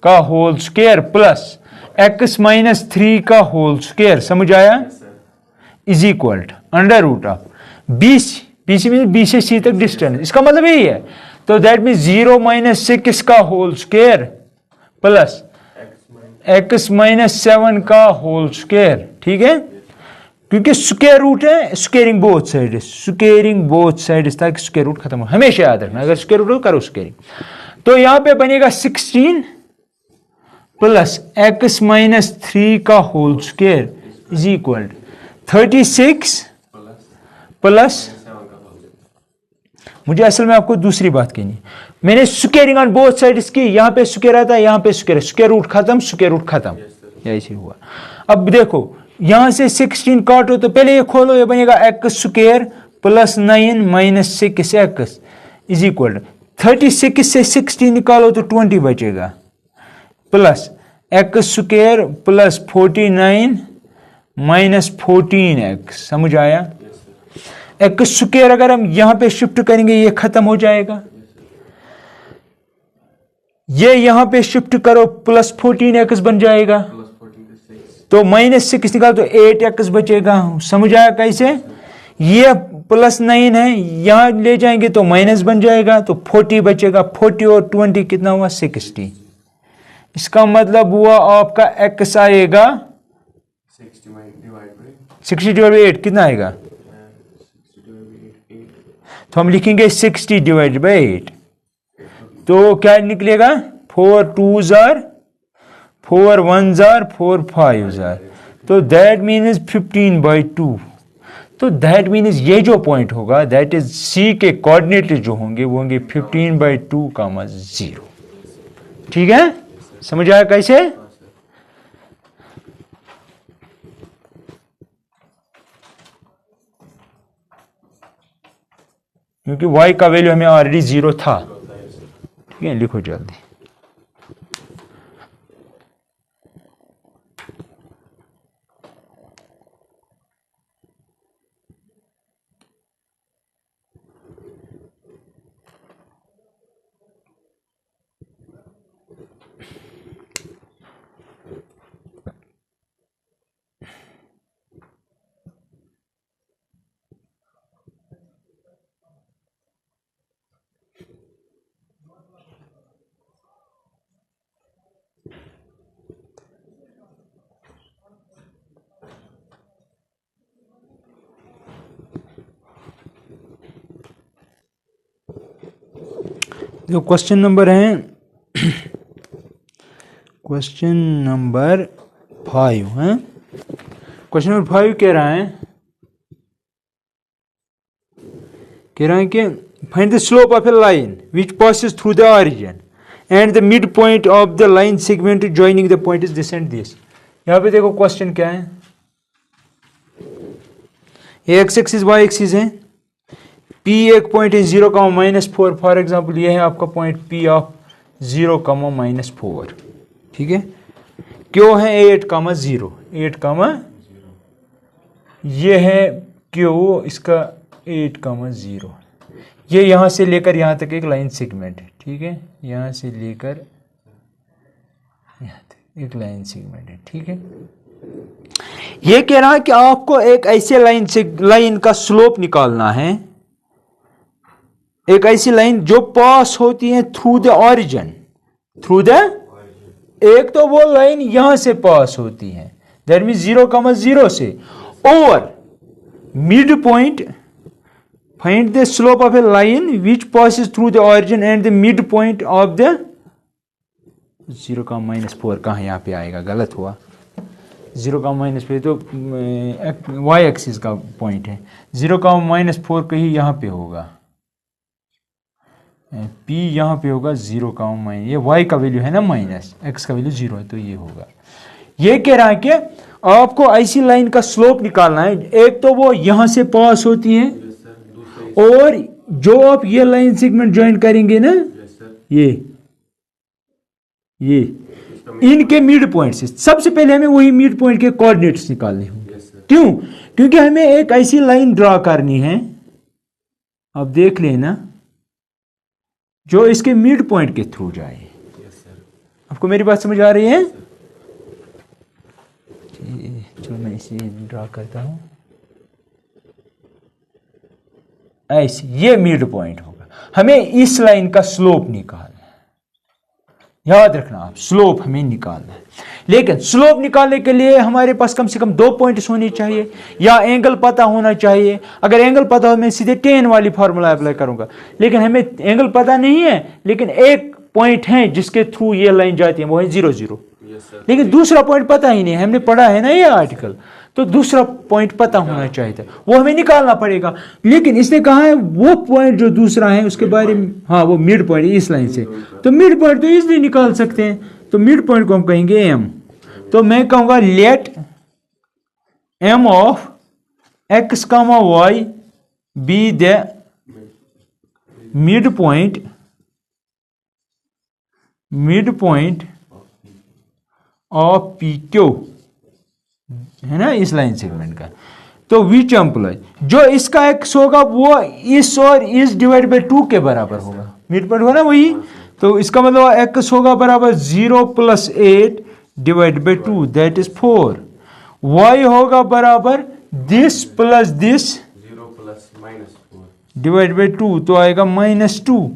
का whole square plus x minus 3 का होल स्क्वायर, समझ आया, is equal to under root of BC mean B से C तक डिस्टेंस, इसका मतलब यही है, तो दैट मीन 0 माइनस 6 का whole square plus x minus 7 का होल स्क्वायर, ठीक है, क्योंकि स्क्वायर रूट है, squaring both side, squaring both side, ताकि स्क्वायर रूट खत्म हो, हमेशा याद रखना, अगर स्क्वायर रूट हो करो स्क्वेयरिंग। तो यहां पे बनेगा 16 प्लस x माइनस 3 का whole square is equal 36 plus, मुझे असल में आपको दूसरी बात कहनी, मैंने स्क्वेयरिंग ऑन बोथ साइड्स की, यहां पे स्क्वायर आता है, यहां पे स्क्वायर, स्क्वायर रूट खत्म, स्क्वायर रूट खत्म, ऐसे हुआ। अब देखो यहां से 16 काटो तो पहले ये खोलो, ये बनेगा x square plus 9 minus 6x is equal 36 से 16 निकालो तो 20 बचेगा, plus x square plus 49 minus 14x, समझ आया। x स्क्वायर अगर हम यहां पे शिफ्ट करेंगे ये खत्म हो जाएगा, ये यहां पे शिफ्ट करो प्लस 14x बन जाएगा, तो माइनस 6 निकाल तो 8x बचेगा, समझ आया कैसे। ये प्लस 9 है, यहां ले जाएंगे तो माइनस बन जाएगा, तो 40 बचेगा, 40 और 20 कितना हुआ 60, इसका मतलब हुआ आपका x आएगा 60 डिवाइड बाई 8 कितना आएगा, तो हम लिखेंगे 60 डिवाइड बाई 8, तो क्या निकलेगा 4 2s are 4 1s are 4 5s are, तो दैट मीन्स 15/2, तो दैट मीन्स ये जो पॉइंट होगा दैट इज C के कोऑर्डिनेट जो होंगे वो होंगे 15/2, 0, ठीक है, समझ आया कैसे। क्योंकि y का वैल्यू हमें ऑलरेडी 0 था, ठीक है, लिखो जल्दी। जो क्वेश्चन नंबर है क्वेश्चन नंबर 5 है, क्वेश्चन नंबर 5 कह रहा है कि find the slope of A line which passes through the origin and the mid point of the line segment joining the point is this and this. यहाँ पे देखो question क्या है, एक्स एक्सिस वाई एक्सिस है, P एक point है 0, -4, for example ये है आपका पॉइंट P ऑफ 0, -4, ठीक है। क्यों है 8, 0, 8, ये है क्यों इसका 8, 0, ये यहां से लेकर यहां तक एक लाइन सेगमेंट है, ठीक है, यहां से लेकर एक लाइन सेगमेंट है, ठीक है। ये कह रहा है कि आपको एक ऐसे लाइन का स्लोप निकालना है, एक ऐसी लाइन जो पास होती है थ्रू द ऑरिजिन, एक तो वो लाइन यहां से पास होती है, दैट मीन 0,0 से, और mid point, find the slope of A line which passes through the origin and the mid point of the 0,-4 कहाँ यहाँ पे आएगा, गलत हुआ। 0,-4 तो y एक्सिस का पॉइंट है, 0,-4 कहीं यहाँ पे होगा, p यहाँ पे होगा 0, ये y का वैल्यू है ना माइनस, x का वैल्यू 0 है, तो ये होगा। ये कह रहा है कि आपको ऐसी लाइन का स्लोप निकालना है, एक तो वो यहां से पास होती है, और जो आप ये लाइन सेगमेंट ज्वाइन करेंगे ना, ये इनके मिड पॉइंट से, सबसे पहले हमें वही मिड पॉइंट के कोऑर्डिनेट्स निकालने होंगे। क्यों? क्योंकि हमें एक ऐसी लाइन ड्रा करनी है, अब देख लेना, जो इसके मिड पॉइंट के थ्रू जाए। आपको मेरी बात समझ आ रही है? चलो मैं इसे ड्रा करता हूं, ऐसे ये मिड पॉइंट होगा। हमें इस लाइन का स्लोप निकालना है, याद रखना आप, स्लोप हमें निकालना है। लेकिन स्लोप निकालने के लिए हमारे पास कम से कम 2 पॉइंट्स होने चाहिए, या एंगल पता होना चाहिए। अगर एंगल पता हो, मैं सीधे tan वाली फार्मूला अप्लाई करूंगा, लेकिन हमें एंगल पता नहीं है, लेकिन एक पॉइंट है जिसके थ्रू ये लाइन जाती है, वो है 0, 0। लेकिन दूसरा पॉइंट पता ही नहीं, हमने पढ़ा है ना ये आर्टिकल, तो दूसरा पॉइंट पता होना चाहिए था, वो हमें निकालना पड़ेगा। लेकिन इसने कहा है वो पॉइंट जो दूसरा है उसके बारे में, हाँ वो मिड पॉइंट इस लाइन से, तो मिड पॉइंट तो इजीली निकाल सकते हैं। तो मिड पॉइंट को हम कहेंगे m, तो मैं कहूंगा let m of x, y be the mid point of PQ, है ना, इस लाइन सेगमेंट का। तो विच एम्प्लॉय, जो इसका x होगा वो इस और इस डिवाइड बाई 2 के बराबर होगा, मिड पॉइंट होगा ना वही, तो इसका मतलब x होगा बराबर 0 + 8 divide by 2, that is 4। y होगा बराबर this plus this 0 + -4 divide by 2, तो आएगा -2।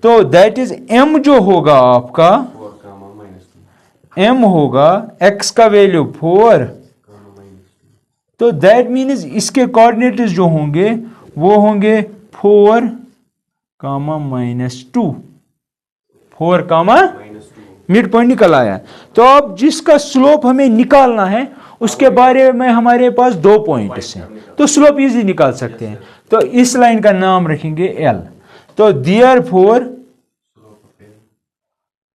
तो दैट इज m जो होगा आपका, 4, m होगा x का वैल्यू 4, तो दैट मीन्स इसके कोऑर्डिनेट्स जो होंगे वो होंगे 4, -2, 4, मिड पॉइंट निकल आया। तो अब जिसका स्लोप हमें निकालना है उसके बारे में हमारे पास 2 पॉइंट्स हैं, तो स्लोप इजी निकाल सकते हैं। तो इस लाइन का नाम रखेंगे L। तो therefore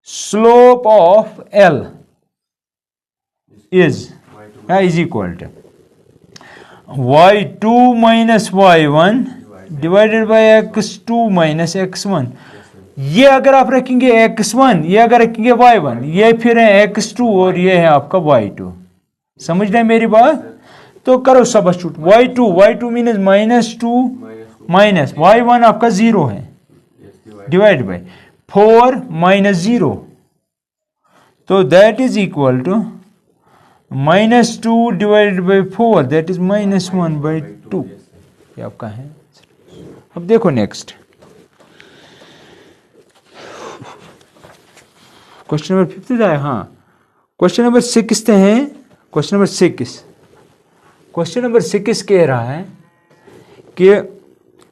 slope of L is equal to y2 - y1 divided by x2 - x1। ये अगर आप रखेंगे x1, ये अगर रखेंगे y1, ये फिर है x2 और ये है आपका y2। समझ रहे हैं मेरी बात? तो करो substitute, y2 means -2 minus y1 आपका 0 है, डिवाइड बाय 4 - 0, तो that is equal to -2 divided by 4, that is -1/2। ये आपका है। अब देखो नेक्स्ट क्वेश्चन नंबर 5 जाए। हाँ, क्वेश्चन नंबर 6 है। क्वेश्चन नंबर 6 कह रहा है कि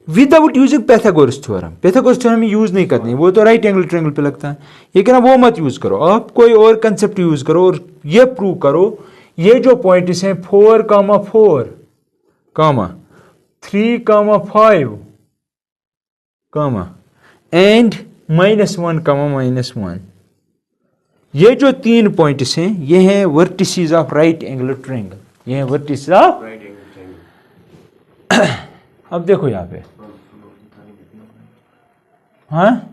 without using Pythagoras theorem use नहीं करनी, वो तो राइट एंगल ट्रायंगल पे लगता है। ये कहना वो मत यूज करो, आप कोई और कंसेप्ट यूज करो और ये प्रूव करो ये जो पॉइंट्स हैं 4, 4, 3, 5, एंड -1, -1, ये जो 3 पॉइंट्स हैं ये हैं vertices of right angular triangle, ये हैं vertices of right angle triangle. अब देखो यहाँ पे, हाँ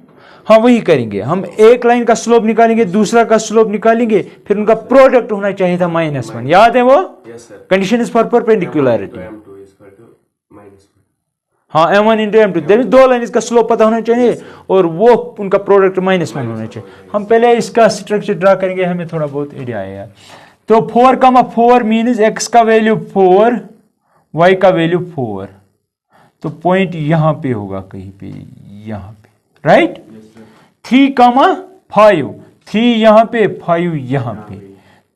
वही करेंगे हम, एक लाइन का स्लोप निकालेंगे, दूसरा का स्लोप निकालेंगे, फिर उनका प्रोडक्ट होना चाहिए था -1, याद है वो? Yes sir. Condition is for perpendicularity. हाँ m1 into m2, that mean दो लाइन इसका स्लोप पता होना चाहिए और वो उनका प्रोडक्ट -1 होना चाहिए। हम पहले इसका स्ट्रक्चर ड्रा करेंगे, हमें थोड़ा बहुत आइडिया आएगा। तो 4,4 मीन्स x का वैल्यू 4, y का वैल्यू 4, तो पॉइंट यहां पे होगा कहीं पे, यहां पे, राइट। 3,5, 3 यहां पे, 5 यहां पे,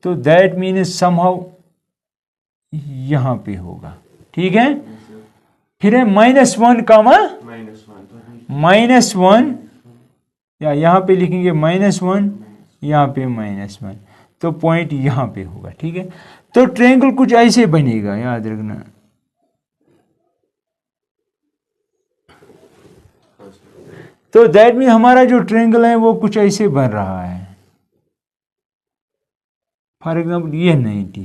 तो दैट मीन्स समहाउ यहां पे होगा, ठीक है। फिर है -1, -1, या यहां पे लिखेंगे -1, यहां पे -1, तो पॉइंट यहां पे होगा, ठीक है। तो ट्रायंगल कुछ ऐसे बनेगा, याद रखना। तो दैट मीन हमारा जो ट्रायंगल है वो कुछ ऐसे बन रहा है। फॉर एग्जाम्पल ये 90,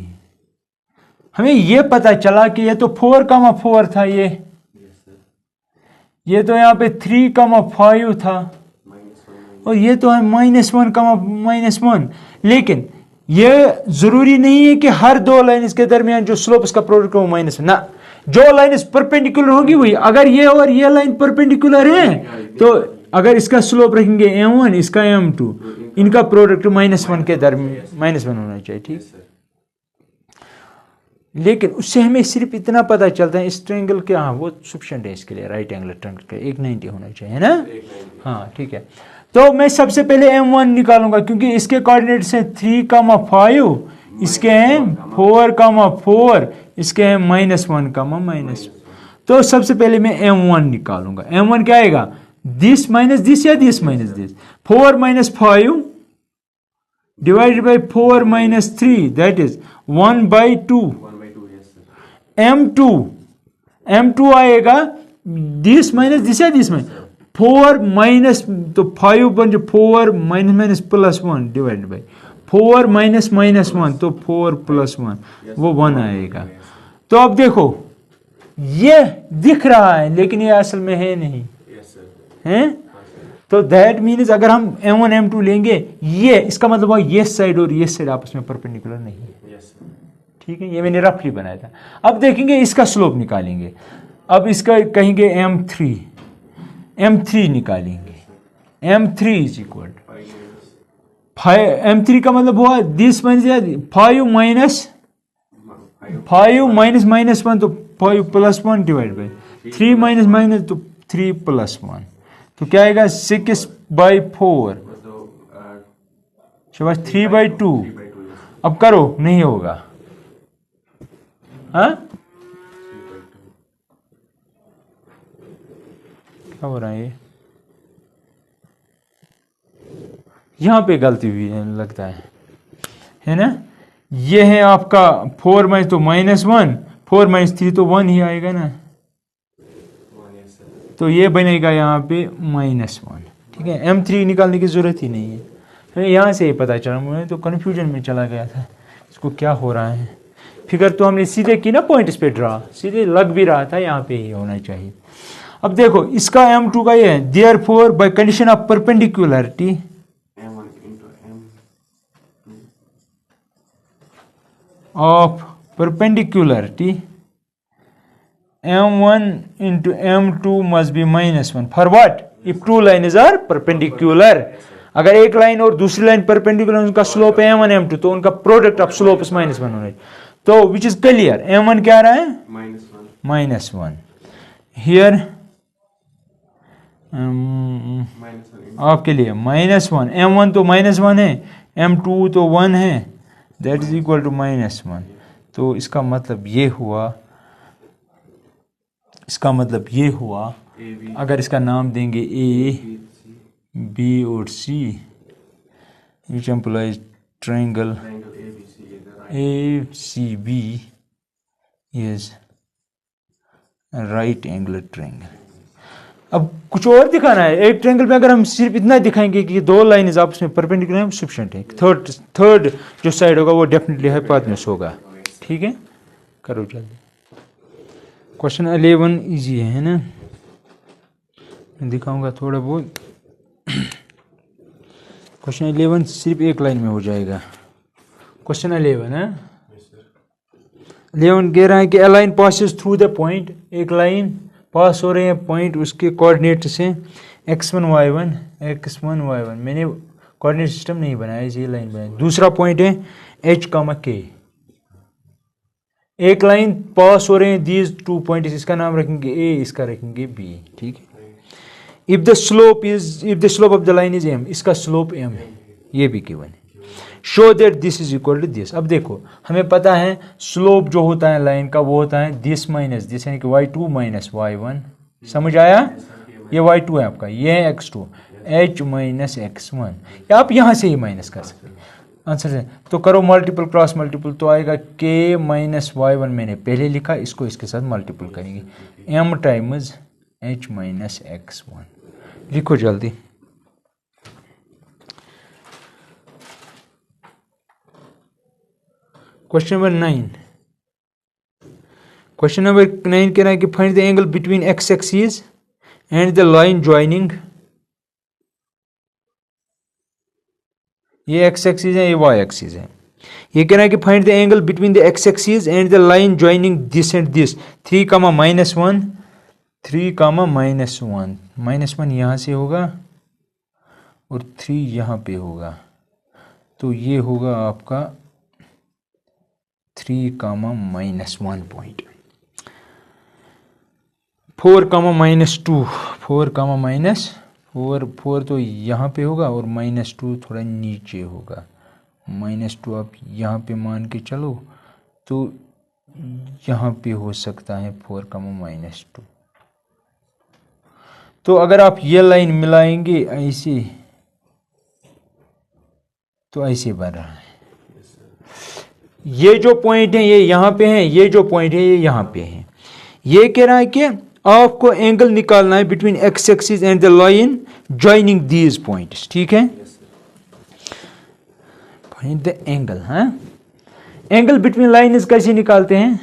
हमें ये पता चला कि ये तो 4,4 था, ये तो यहाँ पे 3,5 था, और ये तो है -1, लेकिन ये जरूरी नहीं है कि हर दो लाइन के दरमियान जो स्लोप इसका प्रोडक्ट हो -1 ना, जो लाइन इस परपेंडिकुलर होगी वही। अगर ये और ये लाइन परपेंडिकुलर है तो अगर इसका स्लोप रखेंगे m1, इसका m2, इनका प्रोडक्ट -1 के दरमियान -1 होना चाहिए, ठीक। लेकिन उससे हमें सिर्फ इतना पता चलता है इस ट्रायंगल के, हाँ वो सफिशिएंट है इसके लिए, राइट एंगल ट्रायंगल के 190 होना चाहिए, है ना। हाँ ठीक है, तो मैं सबसे पहले m1 निकालूंगा क्योंकि इसके कोऑर्डिनेट्स हैं 3,5, इसके हैं 4,4, इसके हैं -1, तो सबसे पहले मैं m1 निकालूंगा। m1 क्या आएगा, दिस माइनस दिस या this minus this, 4 - 5 divided by 4 - 3, that is 1/2। m2 आएगा दिस माइनस दिस या दिस माइनस 4 माइनस, तो 5 बन जो 4 माइनस +1 डिवाइडेड बाई 4 -1, तो 4 +1, वो 1 आएगा। तो अब देखो ये दिख रहा है लेकिन ये असल में है नहीं, है। तो दैट मीन्स अगर हम m1 m2 लेंगे, ये इसका मतलब ये साइड और ये साइड आपस में परपेंडिकुलर नहीं है, ठीक है। ये मैंने रफली बनाया था। अब देखेंगे इसका स्लोप निकालेंगे। अब इसका कहेंगे m3 निकालेंगे। m3 इज इक्वल m3 का मतलब हुआ दिस माइनस 5 माइनस -1, तो 5 +1 डिवाइड बाई 3 माइनस तो 3 +1, तो क्या आएगा 6/4, शाबाश 3/2। अब करो, नहीं होगा, हाँ क्या हो रहा है, यहां पे गलती हुई है लगता है ना। ये है आपका 4 - तो -1, 4 - 3 तो 1 ही आएगा ना, तो ये बनेगा यहाँ पे -1, ठीक है। m3 निकालने की जरूरत ही नहीं है, हमें यहाँ से ही पता चला। मुझे तो कन्फ्यूजन में चला गया था इसको क्या हो रहा है। फिगर तो हमने सीधे की ना, पॉइंट इस पे ड्रा, सीधे लग भी रहा था, यहाँ पे ही होना चाहिए। अब देखो इसका m2 का ये है, therefore by condition of perpendicularity m1 into m2 must be -1 for what, if two lines are perpendicular। अगर एक लाइन और दूसरी लाइन परपेंडिकुलर, उनका स्लोप है m1 m2, तो उनका प्रोडक्ट ऑफ स्लोप इज -1 होना चाहिए। तो विच इज क्लियर, m1 क्या आ रहा है -1 हियर, आपके लिए -1, m1 तो -1 है, m2 तो 1 है, दैट इज इक्वल टू -1। तो इसका मतलब ये हुआ, अगर इसका नाम देंगे A, B और C, which implies triangle ACB is a right angle triangle। अब कुछ और दिखाना है। एक ट्रायंगल में अगर हम सिर्फ इतना दिखाएंगे कि दो लाइन्स आपस में परपेंडिकुलर हैं, सफिशिएंट है। थर्ड जो साइड होगा वो डेफिनेटली हाइपोटेन्यूज होगा, ठीक है। करो जल्दी। क्वेश्चन 11 इजी है ना, मैं दिखाऊंगा थोड़ा बहुत। क्वेश्चन 11 सिर्फ एक लाइन में हो जाएगा। क्वेश्चन 11 है, 11 कह रहा है कि a line passes through the point, एक लाइन पास हो रहे हैं पॉइंट उसके कोऑर्डिनेट से x1 y1 मैंने कोऑर्डिनेट सिस्टम नहीं बनाया, ये लाइन बनाई। दूसरा पॉइंट है h, k। एक लाइन पास हो रहे हैं दीज 2 पॉइंट्स, इसका नाम रखेंगे a, इसका रखेंगे b, ठीक है। If the slope of the line is m, इसका स्लोप m है, ये भी गिवन है। Show that this is equal to this. अब देखो हमें पता है स्लोप जो होता है लाइन का वो होता है दिस माइनस दिस, यानी कि y2 माइनस y1। समझ आया? ये y2 है आपका, ये है x2, h माइनस x1। या आप यहाँ से ही माइनस कर सकते हैं आंसर से। तो करो मल्टीपल क्रॉस मल्टीपल, तो आएगा k माइनस y1 मैंने पहले लिखा, इसको इसके साथ मल्टीपल करेंगे, m times h minus x1। लिखो जल्दी। क्वेश्चन नंबर 9 कह रहा है कि find the angle between x axis and the line joining. ये x एक्सिस है, ये y एक्सिस है। ये कह रहा है कि find the angle between the x axis and the line joining this and this. 3, -1 3, -1 यहाँ से होगा और 3 यहाँ पे होगा, तो ये होगा आपका 3, -1 पॉइंट। 4, -2 4 तो यहाँ पे होगा और -2 थोड़ा नीचे होगा। -2 आप यहाँ पे मान के चलो तो यहाँ पे हो सकता है 4, -2। तो अगर आप ये लाइन मिलाएंगे ऐसे, तो ऐसे बन रहा है। ये जो पॉइंट है ये यहाँ पे है, ये जो पॉइंट है ये यहाँ पे है। ये कह रहा है कि आपको एंगल निकालना है between x axis and the line joining these points, ठीक है। Find the angle. हाँ, एंगल बिटवीन लाइन्स कैसे निकालते हैं?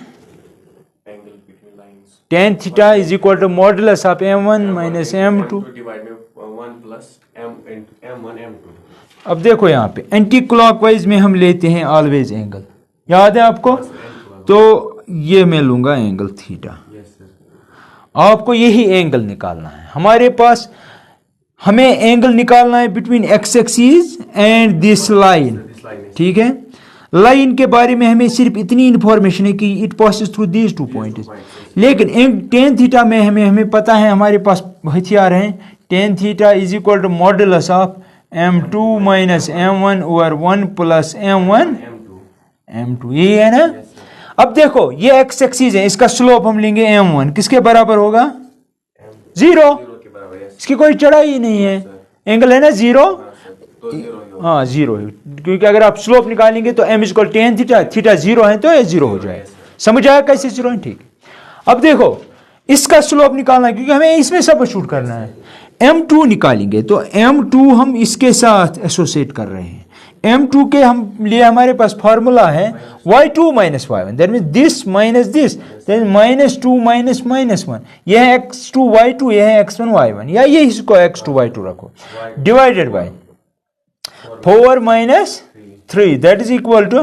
Angle between lines tan theta is equal to modulus of m1 minus m2 divide में 1 प्लस m1 m2। अब देखो यहाँ पे एंटी क्लॉकवाइज में हम लेते हैं ऑलवेज एंगल, याद है आपको? तो ये मैं लूंगा एंगल थीटा। आपको यही एंगल निकालना है हमारे पास। हमें एंगल निकालना है between x axis and this line, ठीक है। लाइन के बारे में हमें सिर्फ इतनी इंफॉर्मेशन है कि it passes through these 2 points. लेकिन tan थीटा में हमें पता है, हमारे पास हथियार हैं। tan theta is equal to modulus of m2 minus m1 over 1 plus m1 m2, यही है ना। अब देखो ये x एक्सिस है, इसका स्लोप हम लेंगे m1, किसके बराबर होगा? 0। इसकी कोई चढ़ाई ही नहीं है, एंगल है ना 0। हाँ 0 है, क्योंकि अगर आप स्लोप निकालेंगे तो m equal tan theta, theta 0 है तो ये 0 हो जाएगा। समझ आया कैसे 0 है? ठीक। अब देखो इसका स्लोप निकालना है क्योंकि हमें इसमें सबस्टिट्यूट करना है। m2 निकालेंगे तो m2 हम इसके साथ एसोसिएट कर रहे हैं। m2 के हम लिए हमारे पास फार्मूला है y2 minus y1, that mean this minus this, that -2 minus -1। यह है x2 y2, यह है x1 y1, या ये इसको x2 y2 रखो, divided by 4 minus 3, that is equal to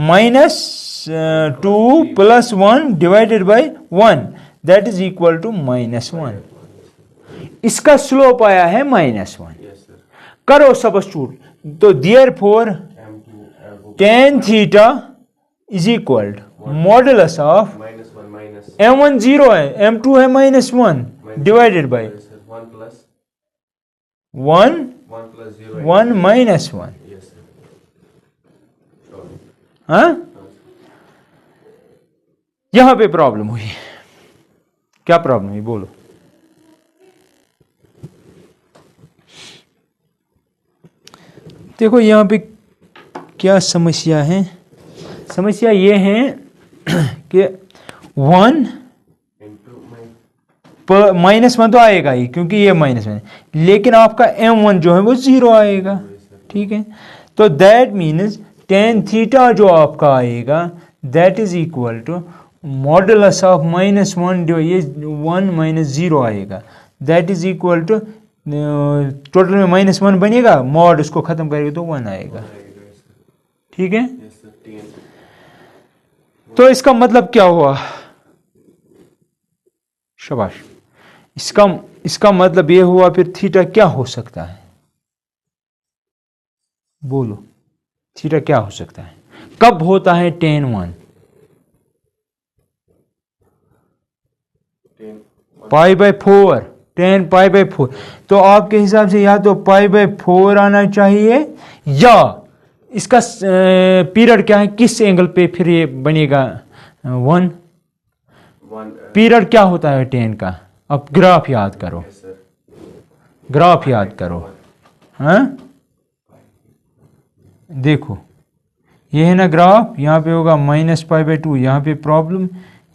-2 plus 1 divided by 1, that is equal to -1। इसका स्लोप आया है -1। करो सबस्टिट्यूट, तो therefore tan theta is equal to modulus of m1 0 है, m2 है -1 डिवाइडेड बाय 1 -1। हाँ, यहां पे प्रॉब्लम हुई। क्या प्रॉब्लम हुई बोलो? देखो यहाँ पे क्या समस्या है। समस्या ये है कि 1 -1 तो आएगा ही क्योंकि ये -1 है, लेकिन आपका m1 जो है वो 0 आएगा, ठीक है। तो दैट मीन्स tan थीटा जो आपका आएगा that is equal to modulus of -1 जो ये 1 -0 आएगा, that is equal to total में -1 बनेगा, मॉड उसको खत्म करेंगे तो 1 आएगा, ठीक है। तो इसका मतलब क्या हुआ? शाबाश, इसका मतलब ये हुआ, फिर थीटा क्या हो सकता है? बोलो, थीटा क्या हो सकता है? कब होता है tan 1? Pi by 4, tan pi by 4। तो आपके हिसाब से या तो पाई बाय 4 आना चाहिए, या इसका पीरियड क्या है, किस एंगल पे फिर ये बनेगा 1? पीरियड क्या होता है tan का? अब ग्राफ याद करो, ग्राफ याद करो। हाँ, देखो ये है ना ग्राफ, यहाँ पे होगा -π/2, यहाँ पे प्रॉब्लम,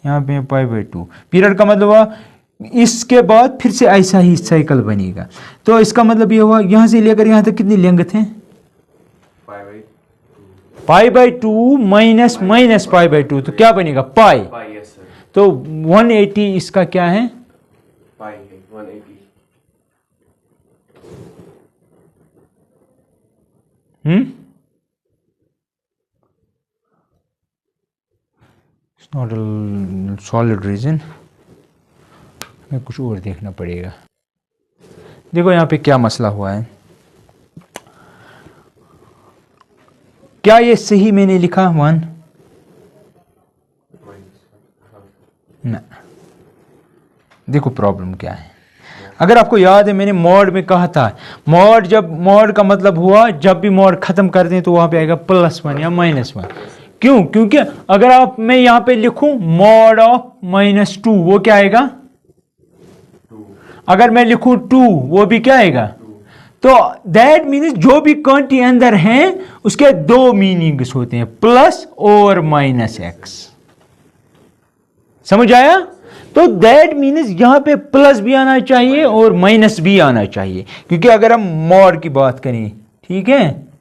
यहाँ पे π/2। पीरियड का मतलब हुआ इसके बाद फिर से ऐसा ही साइकिल बनेगा। तो इसका मतलब ये हुआ यहाँ से लेकर यहाँ तक कितनी लेंथ है? π/2 माइनस π/2, तो क्या बनेगा? पाई। तो 180 इसका क्या है? पाई है 180। नॉट सॉलिड रीजन, हमें कुछ और देखना पड़ेगा। देखो यहाँ पे क्या मसला हुआ है, क्या ये सही मैंने लिखा 1? ना। देखो प्रॉब्लम क्या है, अगर आपको याद है मैंने मॉड में कहा था, मॉड का मतलब हुआ जब भी मॉड खत्म कर दें तो वहां पे आएगा +1 या -1। क्यों? क्योंकि अगर मैं यहां पे लिखूं मॉड ऑफ -2, वो क्या आएगा? अगर मैं लिखूं 2, वो भी क्या आएगा? तो दैट मीन्स जो भी क्वांटिटी अंदर हैं उसके दो मीनिंग्स होते हैं, प्लस और -x। समझ आया? तो दैट मीन्स यहां पे प्लस भी आना चाहिए और माइनस भी आना चाहिए, क्योंकि अगर हम मॉड की बात करें, ठीक है,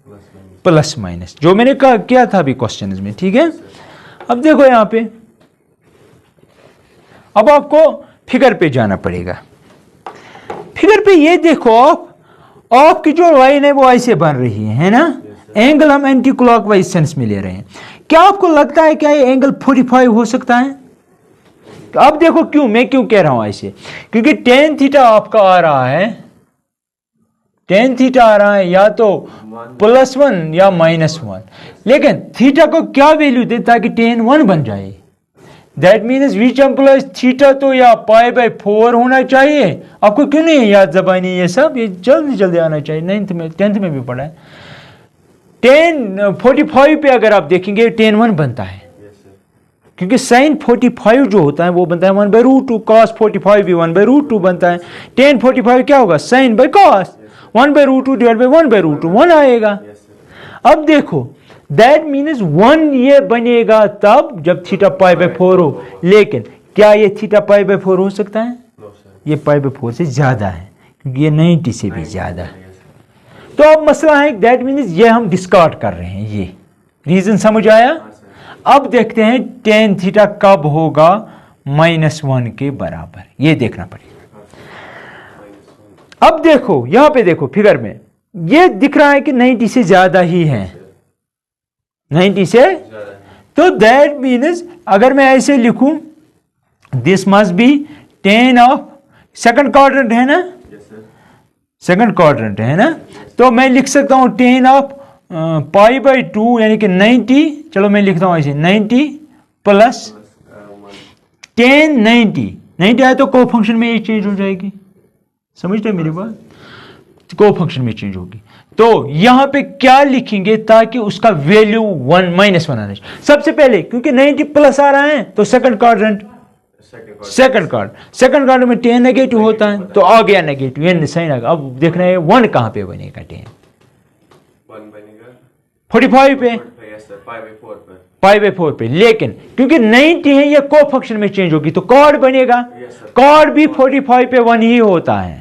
प्लस माइनस जो मैंने किया था अभी क्वेश्चन में, ठीक है। अब देखो यहां पे, अब आपको फिगर पे जाना पड़ेगा। फिगर पे ये देखो, आपकी जो लाइन है वो ऐसे बन रही है ना, एंगल हम एंटी क्लॉकवाइज सेंस में ले रहे हैं। क्या आपको लगता है क्या ये एंगल 45 हो सकता है? तो अब देखो मैं क्यों कह रहा हूं ऐसे, क्योंकि tan थीटा आपका आ रहा है, tan थीटा आ रहा है या तो +1 या -1, लेकिन थीटा को क्या वैल्यू दे ताकि tan 1 बन जाए? That means which employees theta तो या π/4 होना चाहिए। आपको क्यों नहीं है याद ज़बानी ये सब? ये जल्दी आना चाहिए, 9th में 10th में भी पढ़ा है। tan 45 पे अगर आप देखेंगे tan 1 बनता है, क्योंकि sin 45 जो होता है वो बनता है 1/√2, cos 45 भी 1/√2 बनता है। tan 45 क्या होगा? sin by cos 1/√2 divide by 1/√2, 1 आएगा। अब देखो दैट मीन्स 1 ये बनेगा तब जब थीटा π/4 हो, लेकिन क्या ये थीटा π/4 हो सकता है? ये π/4 से ज्यादा है, क्योंकि ये 90 से भी ज्यादा है। तो अब मसला है, दैट मीन्स ये हम डिस्कार्ड कर रहे हैं, ये रीजन समझ आया? अब देखते हैं tan थीटा कब होगा -1 के बराबर, ये देखना पड़ेगा। अब देखो यहां पे देखो फिगर में ये दिख रहा है कि 90 से ज्यादा ही है, 90 से, तो दैट मीन्स अगर मैं ऐसे लिखूं, this must be tan of second quadrant है ना, सेकंड क्वाड्रेंट है ना, तो मैं लिख सकता हूं tan ऑफ π/2 यानी कि 90, चलो मैं लिखता हूं ऐसे 90 प्लस tan 90 आए तो को फंक्शन में ये चेंज हो जाएगी, समझते हैं मेरी बात? को फंक्शन में चेंज होगी। तो यहां पे क्या लिखेंगे ताकि उसका वैल्यू -1 आना चाहिए सबसे पहले, क्योंकि 90 प्लस आ रहा है तो सेकंड क्वाड्रेंट में tan नेगेटिव होता है, तो आ गया नेगेटिव, ये साइन आ गया। अब देखना है 1 कहां पे बनेगा, tan 45 पे, π/4 पे, लेकिन क्योंकि 90 है ये को फंक्शन में चेंज होगी तो कॉर्ड बनेगा, कॉर्ड भी 45 पे 1 ही होता है,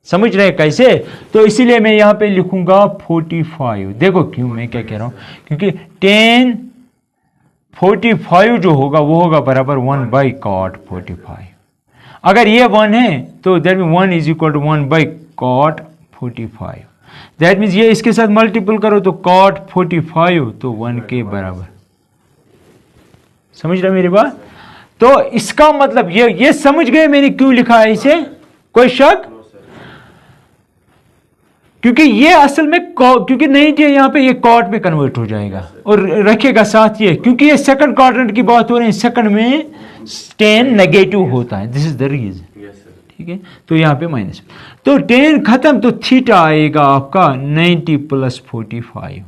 समझ रहे कैसे? तो इसीलिए मैं यहां पे लिखूंगा 45। देखो क्यों मैं क्या कह रहा हूं, क्योंकि tan 45 जो होगा वो होगा बराबर 1/cot 45। अगर ये 1 है तो that mean 1 is equal to 1/cot 45। That means ये इसके साथ मल्टीपल करो तो cot 45 तो 1 के बराबर, समझ रहे मेरी बात? तो इसका मतलब ये समझ गए मैंने क्यों लिखा है इसे? कोई शक? क्योंकि ये असल में क्योंकि 90 यहां पे ये कॉट में कन्वर्ट हो जाएगा और रखेगा साथ ये, क्योंकि ये सेकंड क्वाड्रेंट की बात हो रही है, सेकंड में टेन नेगेटिव होता है, दिस इज द रीजन। ठीक है, तो यहां पे माइनस, तो टेन खत्म, तो थीटा आएगा आपका 90 + 45,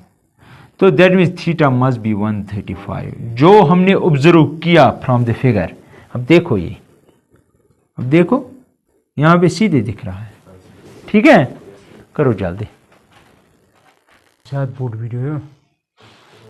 तो that means theta must be 135, जो हमने ऑब्जर्व किया फ्रॉम द फिगर। अब देखो ये, अब देखो यहां पे सीधे दिख रहा है। ठीक है, करो जल्दी, साथ बोर्ड वीडियो